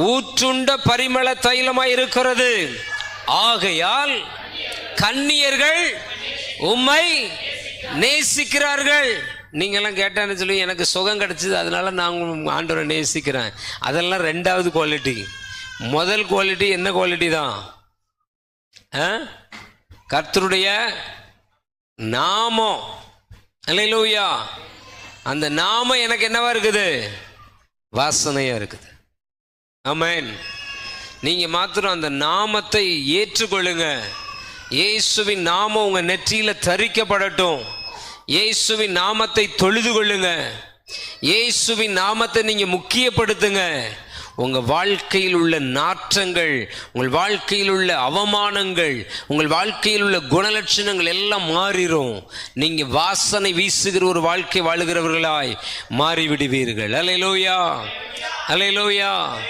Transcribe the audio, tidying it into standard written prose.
ஊற்றுண்ட பரிமள தைலமாய் இருக்கிறது. ஆகையால் கன்னியர்கள் உம்மை நேசிக்கிறார்கள். நீங்கெல்லாம் கேட்டான்னு சொல்லி எனக்கு சுகம் கிடைச்சது, அதனால நான் ஆண்டவரை நேசிக்கிறேன். அதெல்லாம் ரெண்டாவது குவாலிட்டி. முதல் குவாலிட்டி என்ன குவாலிட்டி தான்? கர்த்தருடைய நாமம். அல்லேலூயா. அந்த நாமம் எனக்கு என்னவா இருக்குது? வாசனையா இருக்குது. ஆமென். நீங்க மாத்திரம் அந்த நாமத்தை ஏற்றுக்கொள்ளுங்க. இயேசுவின் நாமம் உங்க நெற்றியில தரிக்கப்படட்டும். இயேசுவின் நாமத்தை தொழுது கொள்ளுங்க. இயேசுவின் நாமத்தை நீங்க முக்கியப்படுத்துங்க. உங்கள் வாழ்க்கையில் உள்ள நாற்றங்கள், உங்கள் வாழ்க்கையில் உள்ள அவமானங்கள், உங்கள் வாழ்க்கையில் உள்ள குணலட்சணங்கள் எல்லாம் மாறிடும். நீங்கள் வாசனை வீசுகிற ஒரு வாழ்க்கை வாழுகிறவர்களாய் மாறிவிடுவீர்கள். அல்லேலூயா, அல்லேலூயா.